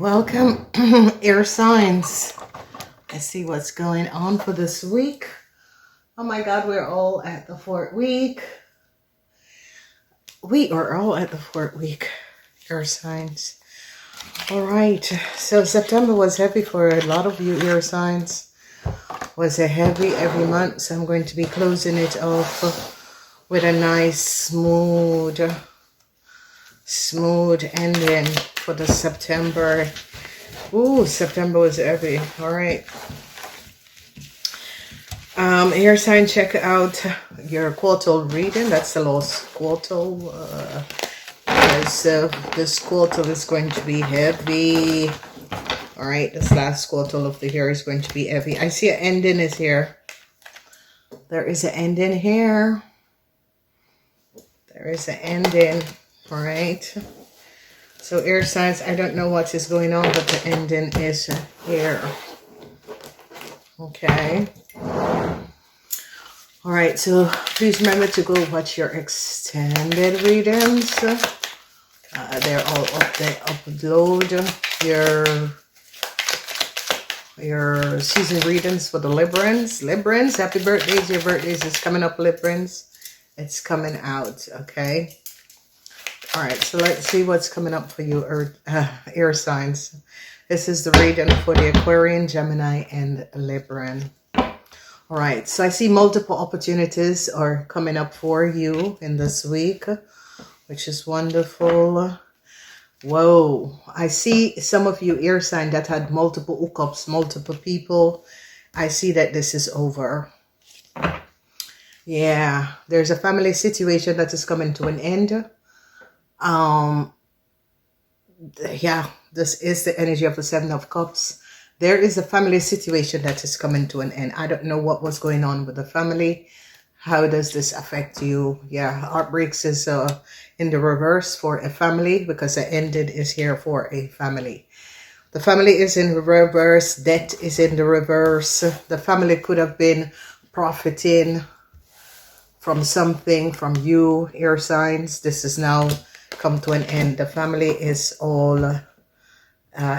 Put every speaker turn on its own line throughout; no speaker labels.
Welcome, air signs. Let's see what's going on for this week. Oh my God, we're all at the fourth week. We are all at the fourth week, air signs. All right, so September was heavy for a lot of you air signs. Was a heavy every month, so I'm going to be closing it off with a nice smooth ending for the September. Ooh, September was heavy. All right. Air sign, check out your quartal reading. That's the last quartal. So this quartal is going to be heavy. All right, this last quartal of the year is going to be heavy. I see an ending is here. There is an ending here. There is an ending. All right. So air signs, I don't know what is going on, but the ending is here. Okay. All right, so please remember to go watch your extended readings. They're all up. They upload your season readings for the Librans. Happy birthdays. Your birthdays is coming up, Librans. It's coming out, okay? All right, so let's see what's coming up for you, air signs. This is the reading for the Aquarian, Gemini, and Libran. All right, so I see multiple opportunities are coming up for you in this week, which is wonderful. Whoa, I see some of you air sign that had multiple hookups, multiple people. I see that this is over. Yeah, there's a family situation that is coming to an end. Yeah, this is the energy of the Seven of Cups. There is a family situation that is coming to an end. I don't know what was going on with the family. How does this affect you? Yeah, heartbreaks is in the reverse for a family, because the ending is here for a family. The family is in reverse. Death is in the reverse. The family could have been profiting from something from you, air signs. This is now come to an end. The family is all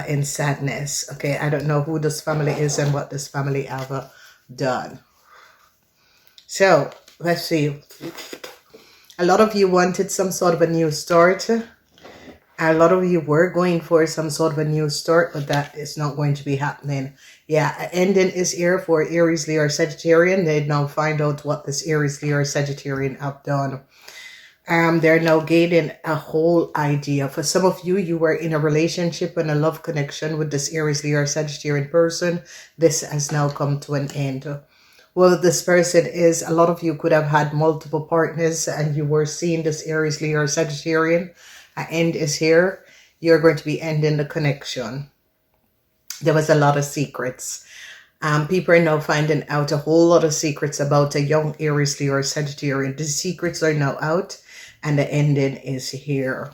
in sadness. Okay, I don't know who this family is and what this family have done. So let's see. A lot of you wanted some sort of a new start. A lot of you were going for some sort of a new start, but that is not going to be happening. Yeah, an ending is here for Aries, Leo, or Sagittarian. They now find out what this Aries, Leo, or Sagittarian have done. They're now gaining a whole idea. For some of you, you were in a relationship and a love connection with this Aries, Leo, or Sagittarian person. This has now come to an end. Well, this person is, a lot of you could have had multiple partners and you were seeing this Aries, Leo, or Sagittarian. An end is here. You're going to be ending the connection. There was a lot of secrets. People are now finding out a whole lot of secrets about a young Aries, Leo, or Sagittarian. The secrets are now out and the ending is here.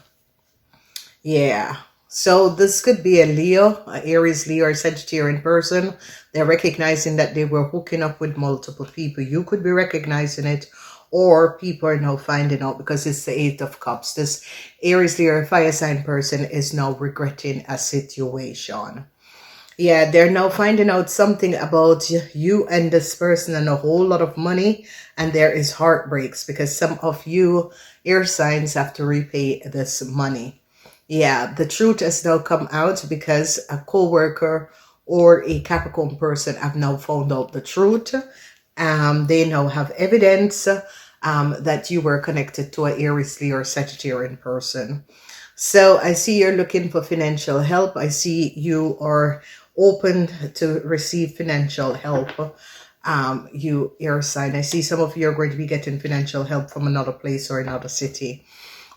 Yeah. So this could be a Leo, an Aries, Leo, or Sagittarian person. They're recognizing that they were hooking up with multiple people. You could be recognizing it, or people are now finding out because it's the Eight of Cups. This Aries, Leo, or fire sign person is now regretting a situation. Yeah, they're now finding out something about you and this person and a whole lot of money. And there is heartbreaks because some of you air signs have to repay this money. Yeah, the truth has now come out because a co-worker or a Capricorn person have now found out the truth. They now have evidence that you were connected to an Aries, Leo, or Sagittarian person. So I see you're looking for financial help. I see you are open to receive financial help. You air sign. I see some of you are going to be getting financial help from another place or another city.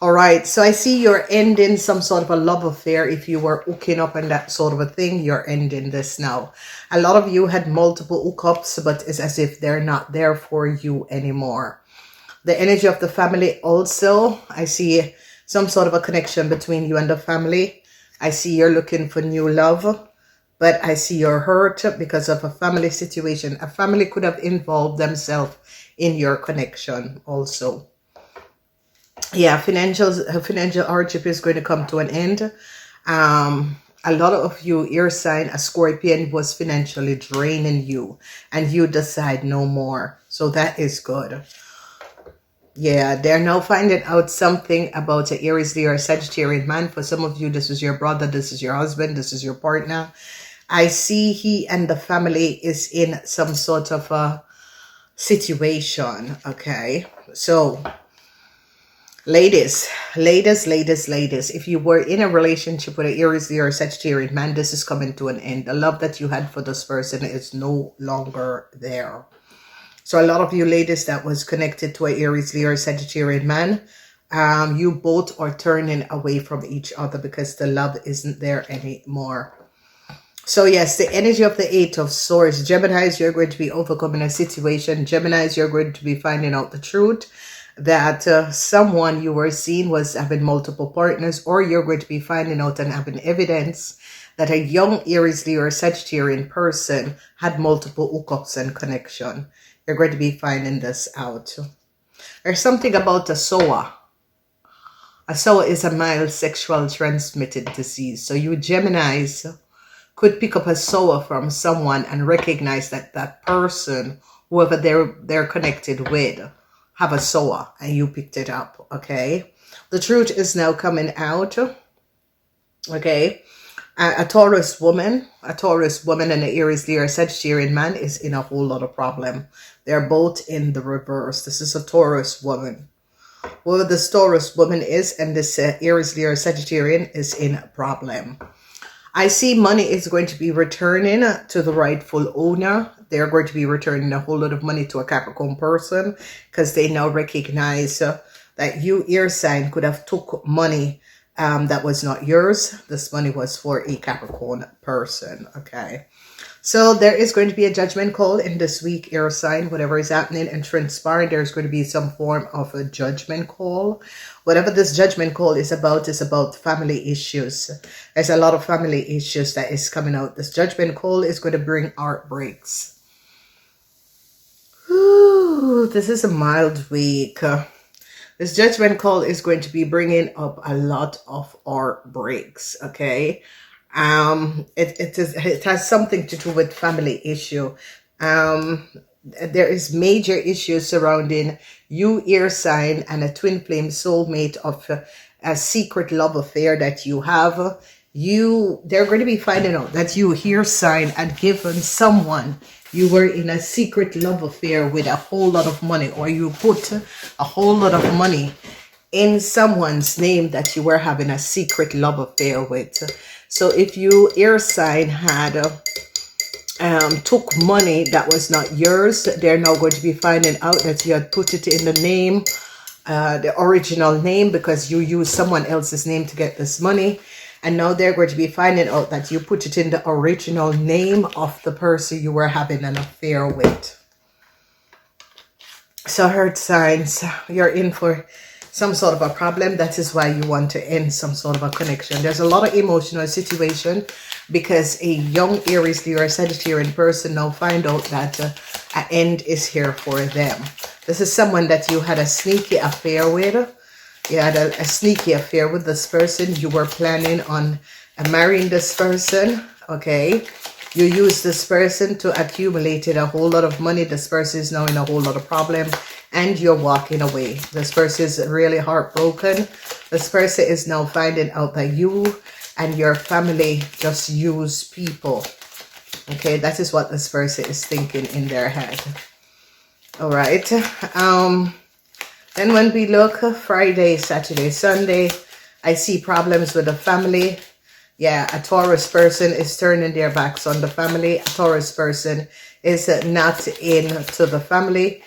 All right, so I see you're ending some sort of a love affair. If you were hooking up and that sort of a thing, you're ending this now. A lot of you had multiple hookups, but it's as if they're not there for you anymore. The energy of the family also, I see some sort of a connection between you and the family. I see you're looking for new love, but I see you're hurt because of a family situation. A family could have involved themselves in your connection also. Yeah, financial hardship is going to come to an end. a lot of you, air sign, a Scorpion, was financially draining you, and you decide no more. So that is good. Yeah, they're now finding out something about an Aries, Leo, or Sagittarian man. For some of you, this is your brother, this is your husband, this is your partner. I see he and the family is in some sort of a situation, okay? So, ladies, if you were in a relationship with an Aries, Leo, or Sagittarian man, this is coming to an end. The love that you had for this person is no longer there. So a lot of you ladies that was connected to an Aries, Leo, or Sagittarian man, you both are turning away from each other because the love isn't there anymore. So yes, the energy of the Eight of Swords. Geminis, you're going to be overcoming a situation. Geminis, you're going to be finding out the truth that someone you were seeing was having multiple partners, or you're going to be finding out and having evidence that a young Aries, Leo, or Sagittarian person had multiple hookups and connection. You're going to be finding this out. There's something about a SOA. A SOA is a mild sexual transmitted disease. So you Geminis could pick up a SOA from someone and recognize that that person, whoever they're connected with, have a SOA, and you picked it up, okay? The truth is now coming out, okay? A Taurus woman and an Aries, Leo, or Sagittarian man is in a whole lot of problem. They're both in the reverse. This is a Taurus woman. Whoever this Taurus woman is and this Aries, Leo, or Sagittarian is in a problem. I see money is going to be returning to the rightful owner. They're going to be returning a whole lot of money to a Capricorn person because they now recognize that you, air sign, could have took money that was not yours. This money was for a Capricorn person, okay? So there is going to be a judgment call in this week, air sign. Whatever is happening and transpiring, there's going to be some form of a judgment call. Whatever this judgment call is about family issues. There's a lot of family issues that is coming out. This judgment call is going to bring heartbreaks. Ooh, this is a mild week. This judgment call is going to be bringing up a lot of heartbreaks, okay? It has something to do with family issue. There is major issues surrounding you, air sign, and a twin flame soulmate of a secret love affair that you have. They're going to be finding out that you, air sign, had given someone you were in a secret love affair with a whole lot of money, or you put a whole lot of money in someone's name that you were having a secret love affair with. So if you, air sign, had took money that was not yours, they're now going to be finding out that you had put it in the name, the original name, because you used someone else's name to get this money. And now they're going to be finding out that you put it in the original name of the person you were having an affair with. So earth signs, you're in for some sort of a problem. That is why you want to end some sort of a connection. There's a lot of emotional situation because a young Aries, Leo, or Sagittarian person now find out that an end is here for them. This is someone that you had a sneaky affair with. You had a sneaky affair with this person. You were planning on marrying this person, okay? You used this person to accumulate a whole lot of money. This person is now in a whole lot of problem, and you're walking away. This person is really heartbroken. This person is now finding out that you and your family just use people. Okay, that is what this person is thinking in their head. All right. Then when we look Friday, Saturday, Sunday, I see problems with the family. Yeah, a Taurus person is turning their backs on the family. A Taurus person is not into the family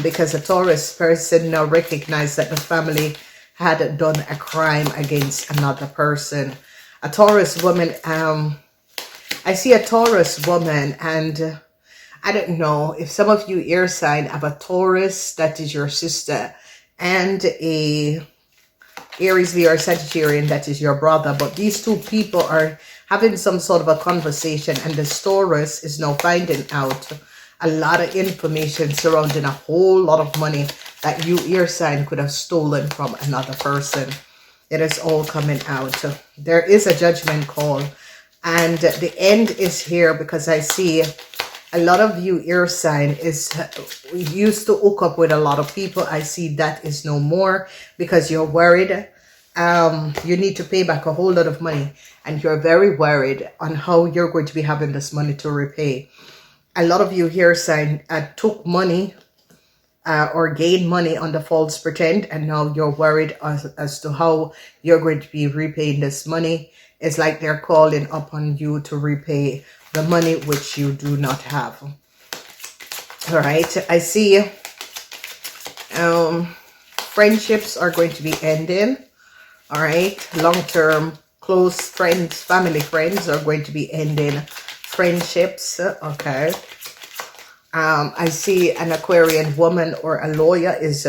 because a Taurus person now recognizes that the family had done a crime against another person. A Taurus woman, I see a Taurus woman, and I don't know if some of you air sign have a Taurus that is your sister and a Aries, Leo, or Sagittarian that is your brother, but these two people are having some sort of a conversation, and the Taurus is now finding out a lot of information surrounding a whole lot of money that you, air sign, could have stolen from another person. It is all coming out. There is a judgment call. And the end is here because I see a lot of you air sign is used to hook up with a lot of people. I see that is no more because you're worried. You need to pay back a whole lot of money, and you're very worried on how you're going to be having this money to repay. A lot of you here sign took money or gained money on the false pretend, and now you're worried as to how you're going to be repaying this money. It's like they're calling upon you to repay the money which you do not have. All right, I see friendships are going to be ending. All right, long-term close friends, family friends are going to be ending friendships. Okay. I see an Aquarian woman or a lawyer is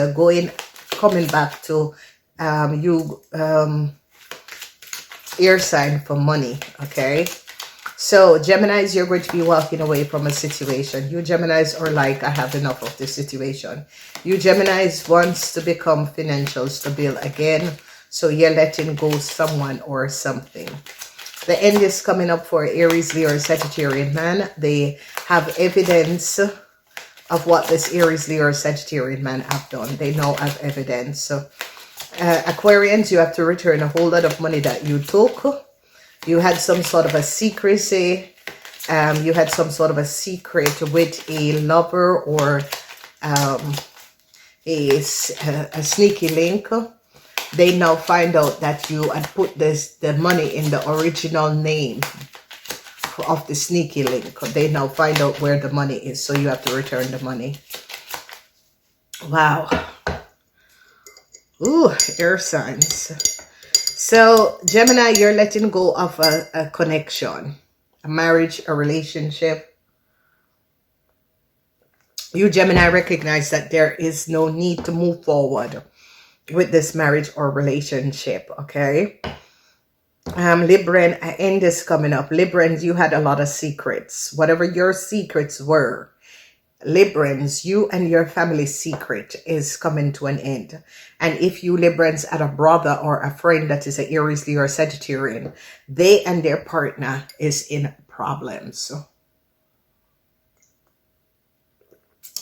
coming back to you, air sign for money. Okay. So Geminis, you're going to be walking away from a situation. You Geminis are like, I have enough of this situation. You Geminis wants to become financial stable again. So you're letting go someone or something. The end is coming up for Aries, Leo, or Sagittarian man. They have evidence of what this Aries, Leo, or Sagittarian man have done. They now have evidence. So Aquarians, you have to return a whole lot of money that you took. You had some sort of a secrecy. You had some sort of a secret with a lover or a sneaky link. They now find out that you had put the money in the original name of the sneaky link. They now find out where the money is, so you have to return the money. Wow. Ooh, air signs. So Gemini, you're letting go of a connection, a marriage, a relationship. You Gemini recognize that there is no need to move forward with this marriage or relationship. Okay. Libran, end is coming up. Librans, you had a lot of secrets. Whatever your secrets were, Librans, you and your family's secret is coming to an end. And if you Librans had a brother or a friend that is an Aries, Leo, or Sagittarian, they and their partner is in problems.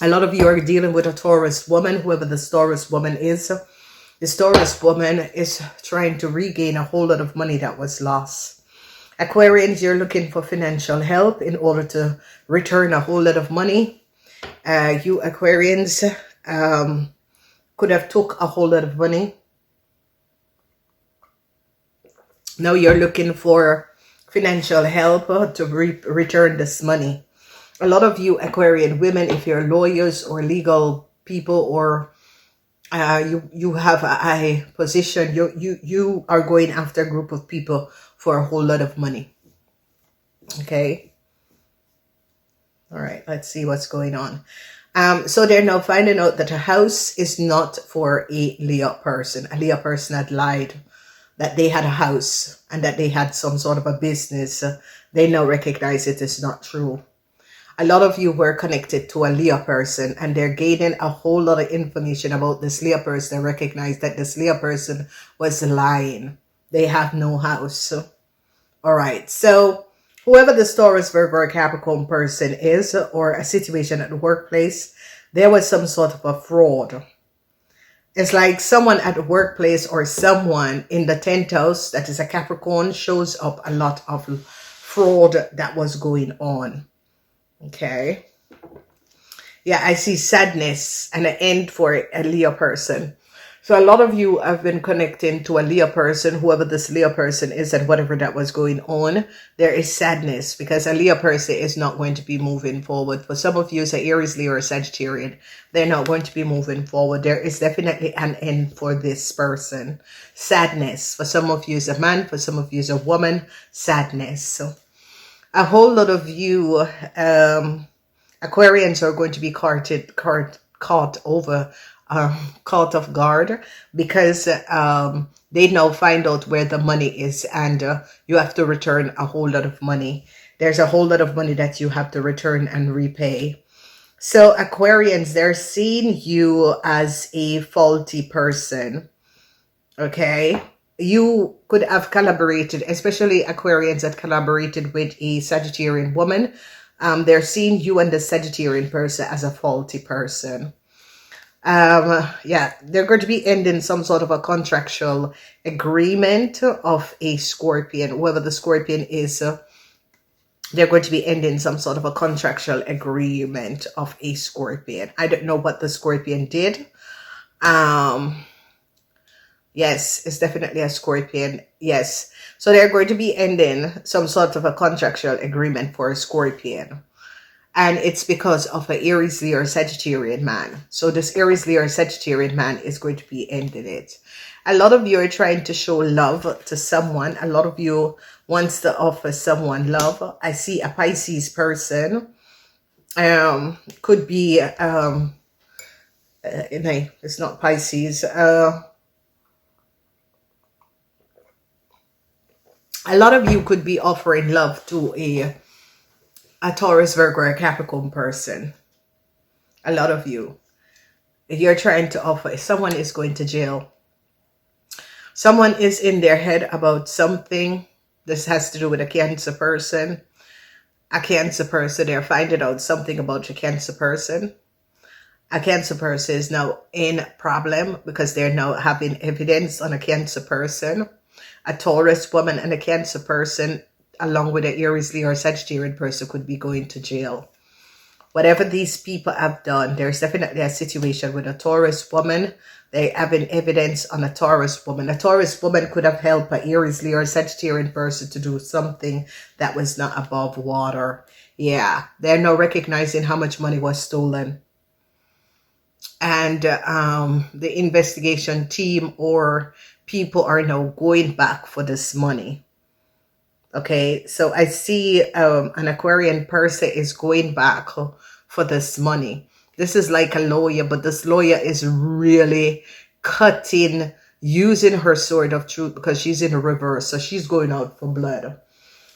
A lot of you are dealing with a Taurus woman, whoever this Taurus woman is. This Taurus woman is trying to regain a whole lot of money that was lost. Aquarians, you're looking for financial help in order to return a whole lot of money. You Aquarians could have took a whole lot of money. Now you're looking for financial help to return this money. A lot of you Aquarian women, if you're lawyers or legal people, or you have a high position, you are going after a group of people for a whole lot of money. Okay. All right, let's see what's going on. So they're now finding out that a house is not for a Leo person. A Leo person had lied that they had a house and that they had some sort of a business. They now recognize it is not true. A lot of you were connected to a Leo person, and they're gaining a whole lot of information about this Leo person. They recognize that this Leo person was lying. They have no house. All right, so whoever the Taurus, Virgo, or Capricorn person is, or a situation at the workplace, there was some sort of a fraud. It's like someone at the workplace or someone in the 10th house that is a Capricorn shows up a lot of fraud that was going on. Okay. Yeah, I see sadness and an end for a Leo person. So a lot of you have been connecting to a Leo person, whoever this Leo person is, and whatever that was going on. There is sadness because a Leo person is not going to be moving forward. For some of you, it's an Aries, Leo, or Sagittarian. They're not going to be moving forward. There is definitely an end for this person. Sadness. For some of you, is a man. For some of you, is a woman. Sadness. So a whole lot of you Aquarians are going to be caught off guard because they now find out where the money is, and you have to return a whole lot of money. There's a whole lot of money that you have to return and repay. So Aquarians, they're seeing you as a faulty person. Okay. you could have collaborated, especially Aquarians that collaborated with a Sagittarian woman. They're seeing you and the Sagittarian person as a faulty person. Yeah, they're going to be ending some sort of a contractual agreement of a Scorpion. Whoever the Scorpion is, they're going to be ending some sort of a contractual agreement of a Scorpion. I don't know what the Scorpion did. Yes, it's definitely a Scorpion. Yes. So they're going to be ending some sort of a contractual agreement for a Scorpion. And it's because of an Aries, Leo, Sagittarian man. So this Aries, Leo, Sagittarian man is going to be ending it. A lot of you are trying to show love to someone. A lot of you wants to offer someone love. I see a Pisces person. Could be, it's not Pisces. A lot of you could be offering love to a Taurus, Virgo, or Capricorn person. A lot of you. You're trying to offer. Someone is going to jail. Someone is in their head about something. This has to do with a Cancer person. A Cancer person. They're finding out something about your Cancer person. A Cancer person is now in problem because they're now having evidence on a Cancer person. A Taurus woman and a Cancer person, along with an Aries, Leo, or Sagittarian person, could be going to jail. Whatever these people have done, there's definitely a situation with a Taurus woman. They having evidence on a Taurus woman. A Taurus woman could have helped an Aries, Leo, or Sagittarian person to do something that was not above water. Yeah, they're now recognizing how much money was stolen. And the investigation team or people are now going back for this money. Okay, so I see an Aquarian person is going back for this money. This is like a lawyer, but this lawyer is really cutting, using her sword of truth because she's in reverse. So she's going out for blood.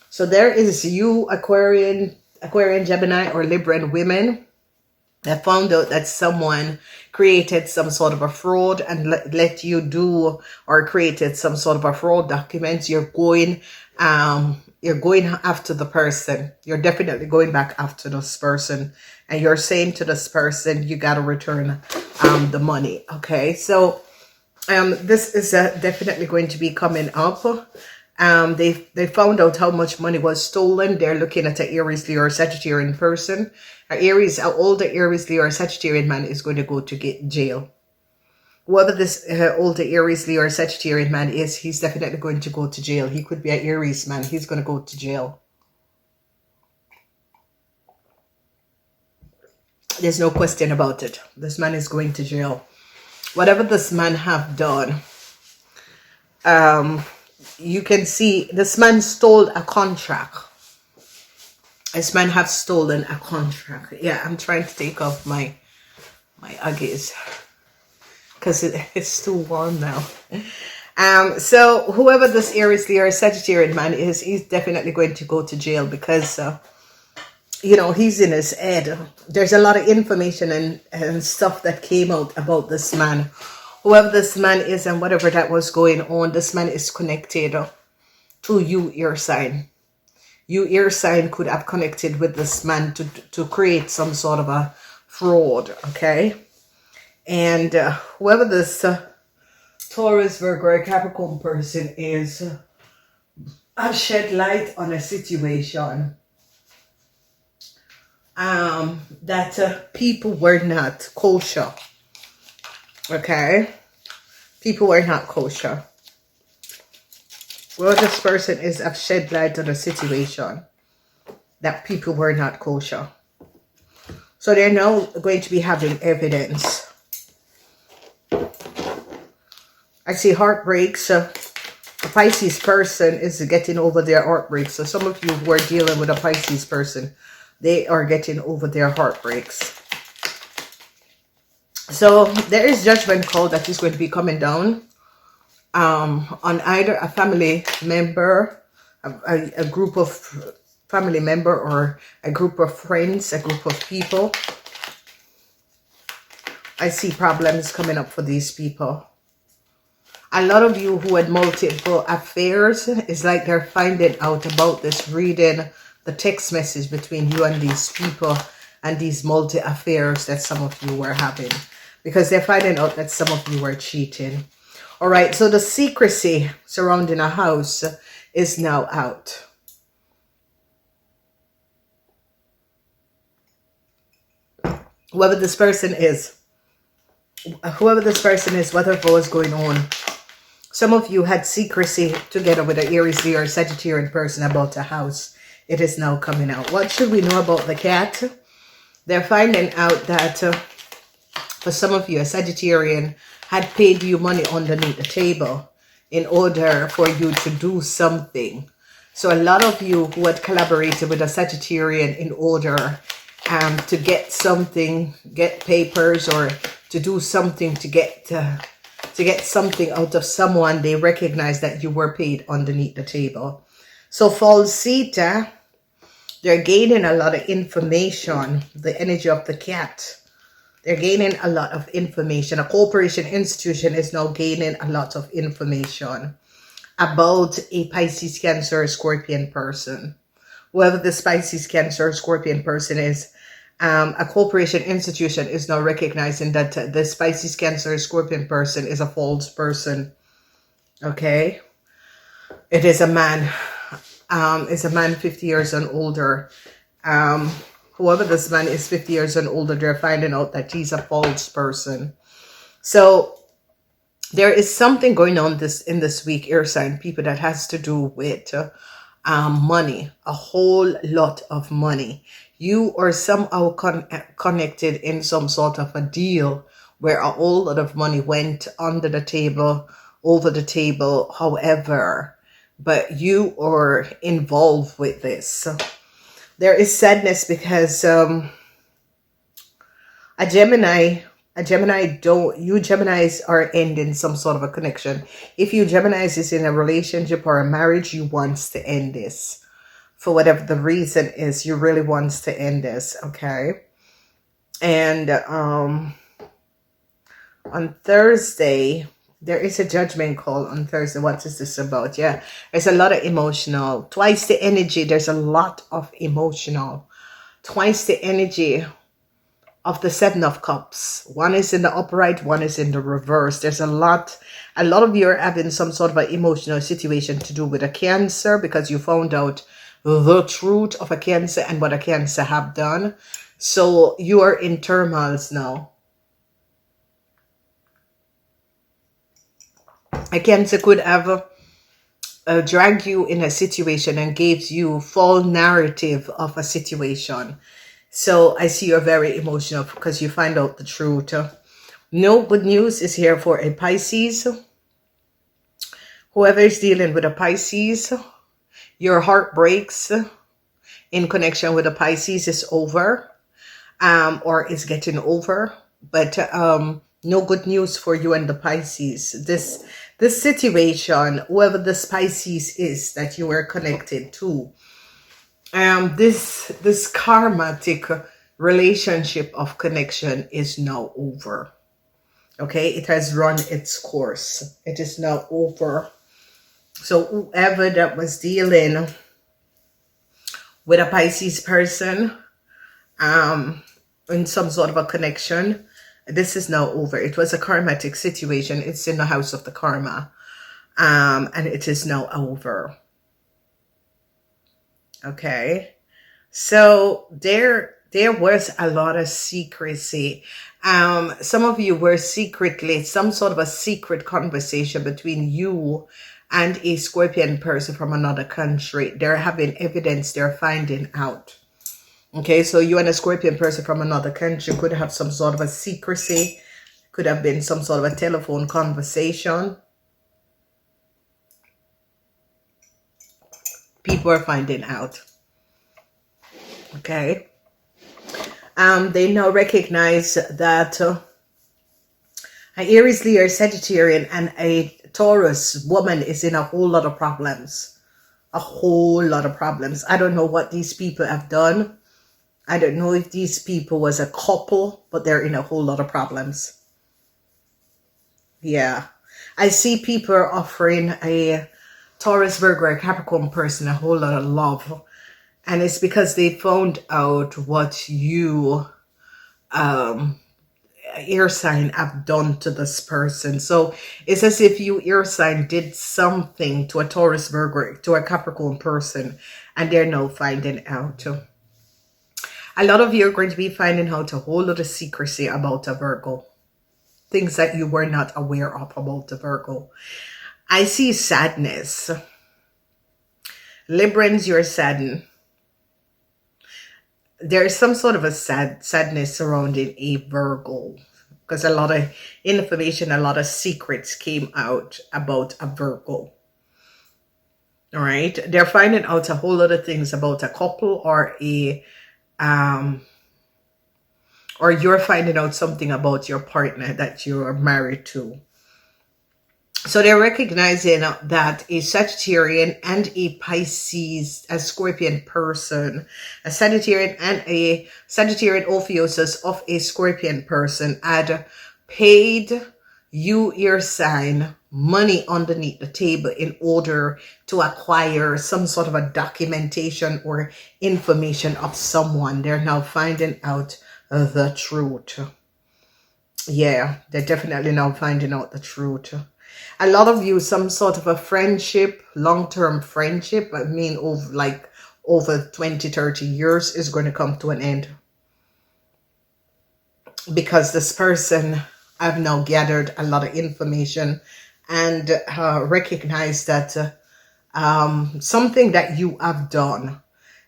So there is you, Aquarian, Gemini, or Libran women that found out that someone created some sort of a fraud and let you do or created some sort of a fraud documents. You're going after the person. You're definitely going back after this person, and you're saying to this person, you got to return the money. Okay, so this is definitely going to be coming up. They found out how much money was stolen. They're looking at an Aries, Leo, or Sagittarian person. An older Aries, Leo, or Sagittarian man is going to go to jail. Whoever this older Aries, Leo, or Sagittarian man is, he's definitely going to go to jail. He could be an Aries man. He's going to go to jail. There's no question about it. This man is going to jail. Whatever this man have done, you can see this man stole a contract. This man have stolen a contract. Yeah, I'm trying to take off my Uggies because it's too warm now. So whoever this Aries, Leo, or Sagittarian man is, he's definitely going to go to jail because he's in his head. There's a lot of information and stuff that came out about this man. Whoever this man is and whatever that was going on, this man is connected to you, air sign. You, air sign, could have connected with this man to create some sort of a fraud, okay? And whoever this Taurus, Virgo, or Capricorn person is, I've shed light on a situation that people were not kosher, okay? People were not kosher. Well, this person is, I've shed light on a situation that people were not kosher. So they're now going to be having evidence. I see heartbreaks. A Pisces person is getting over their heartbreaks. So some of you who are dealing with a Pisces person, they are getting over their heartbreaks. So there is judgment call that is going to be coming down on either a family member, a group of family member, or a group of friends, a group of people. I see problems coming up for these people. A lot of you who had multiple affairs, it's like they're finding out about this, reading the text message between you and these people and these multi-affairs that some of you were having. Because they're finding out that some of you were cheating. All right, so the secrecy surrounding a house is now out. Whoever this person is, whatever was going on, some of you had secrecy together with an Aries, Leo, or Sagittarian person about a house. It is now coming out. What should we know about the cat? They're finding out that for some of you, a Sagittarian had paid you money underneath the table in order for you to do something. So a lot of you who had collaborated with a Sagittarian in order to get something, get papers, or to do something to get something out of someone, they recognize that you were paid underneath the table. So falsita, they're gaining a lot of information, the energy of the cat. They're gaining a lot of information. A corporation institution is now gaining a lot of information about a Pisces, Cancer, Scorpion person. Whoever the Pisces, Cancer, Scorpion person is, a corporation institution is now recognizing that the Pisces, Cancer, Scorpion person is a false person. Okay? It is a man. It's a man 50 years and older. Whoever this man is 50 years and older, they're finding out that he's a false person. So there is something going on in this week, air sign people, that has to do with money, a whole lot of money. You are somehow connected in some sort of a deal where a whole lot of money went under the table, over the table, however, but you are involved with this. There is sadness because you Geminis are ending some sort of a connection. If you Geminis is in a relationship or a marriage, you want to end this. For whatever the reason is, you really want to end this, okay? And on Thursday, there is a judgment call on Thursday. What is this about? Yeah, there's a lot of emotional. Twice the energy, there's a lot of emotional. Twice the energy of the Seven of Cups. One is in the upright, one is in the reverse. There's a lot of you are having some sort of an emotional situation to do with a Cancer because you found out the truth of a Cancer and what a Cancer have done. So you are in turmoils now. A Cancer could have dragged you in a situation and gave you false narrative of a situation. So I see you're very emotional because you find out the truth. No good news is here for a Pisces. Whoever is dealing with a Pisces, your heart breaks in connection with a Pisces is over, or is getting over. But no good news for you and the Pisces. This situation, whoever this Pisces is that you are connected to, this karmatic relationship of connection is now over. Okay, it has run its course. It is now over. So whoever that was dealing with a Pisces person in some sort of a connection, this is now over. It was a karmatic situation. It's in the house of the karma. And it is now over. Okay. So there was a lot of secrecy. Some of you were secretly, some sort of a secret conversation between you and a Scorpion person from another country. They're having evidence they're finding out. Okay, so you and a Scorpion person from another country could have some sort of a secrecy. Could have been some sort of a telephone conversation. People are finding out. Okay. They now recognize that an Aries, Leo, Sagittarian, and a Taurus woman is in a whole lot of problems. A whole lot of problems. I don't know what these people have done. I don't know if these people was a couple, but they're in a whole lot of problems. Yeah. I see people offering a Taurus, Virgo, or Capricorn person a whole lot of love. And it's because they found out what you, air sign, have done to this person. So it's as if you, air sign, did something to a Taurus, Virgo, to a Capricorn person, and they're now finding out. A lot of you are going to be finding out a whole lot of secrecy about a Virgo. Things that you were not aware of about the Virgo. I see sadness. Librans, you're saddened. There is some sort of a sadness surrounding a Virgo, because a lot of information, a lot of secrets came out about a Virgo. All right. They're finding out a whole lot of things about a couple, or or you're finding out something about your partner that you are married to. So they're recognizing that a Sagittarian and a Pisces, a Scorpion person, a Sagittarian and a Sagittarian Ophiuchus of a Scorpion person had paid you, your sign, money underneath the table in order to acquire some sort of a documentation or information of someone. They're now finding out the truth. Yeah, they're definitely now finding out the truth. A lot of you, some sort of a friendship, long-term friendship, I mean, over 20, 30 years, is going to come to an end. Because this person have now gathered a lot of information and recognized that something that you have done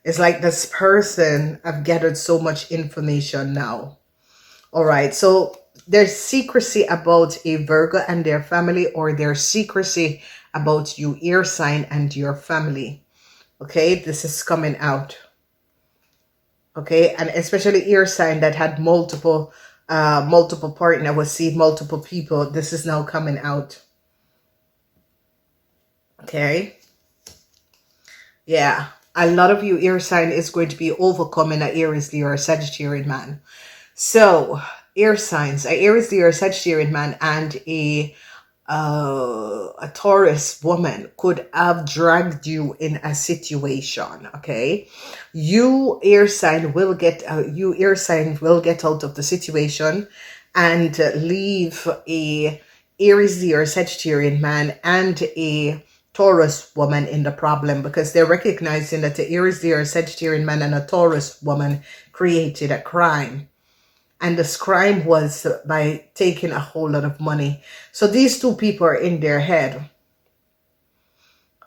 is like this person have gathered so much information now. All right, so there's secrecy about a Virgo and their family, or there's secrecy about you, air sign, and your family. Okay, this is coming out. Okay, and especially air sign that had multiple partner, will see multiple people. This is now coming out. Okay. Yeah, a lot of you, air sign, is going to be overcoming an Aries, Leo, or Sagittarian man. So air signs, a Aries, Leo, or Sagittarian man and a Taurus woman could have dragged you in a situation. Okay, you, air sign, will get out of the situation and leave a Aries, Leo, or Sagittarian man and a Taurus woman in the problem, because they're recognizing that the Aries, Leo, or Sagittarian man and a Taurus woman created a crime. And this crime was by taking a whole lot of money. So these two people are in their head.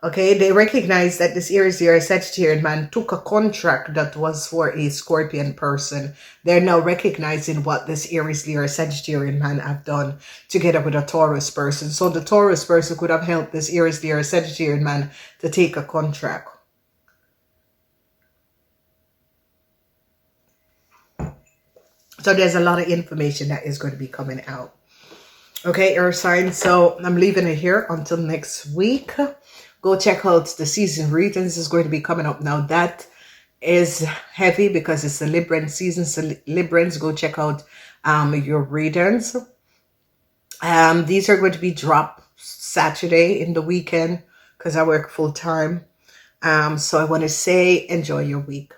Okay, they recognize that this Aries, Leo, or Sagittarian man took a contract that was for a Scorpion person. They're now recognizing what this Aries, Leo, or Sagittarian man have done together with a Taurus person. So the Taurus person could have helped this Aries, Leo, or Sagittarian man to take a contract. So there's a lot of information that is going to be coming out. Okay, air sign. So I'm leaving it here until next week. Go check out the season readings. Is going to be coming up now. That is heavy because it's the Libran season. So Librans, go check out your readings. These are going to be dropped Saturday in the weekend because I work full time. So I want to say enjoy your week.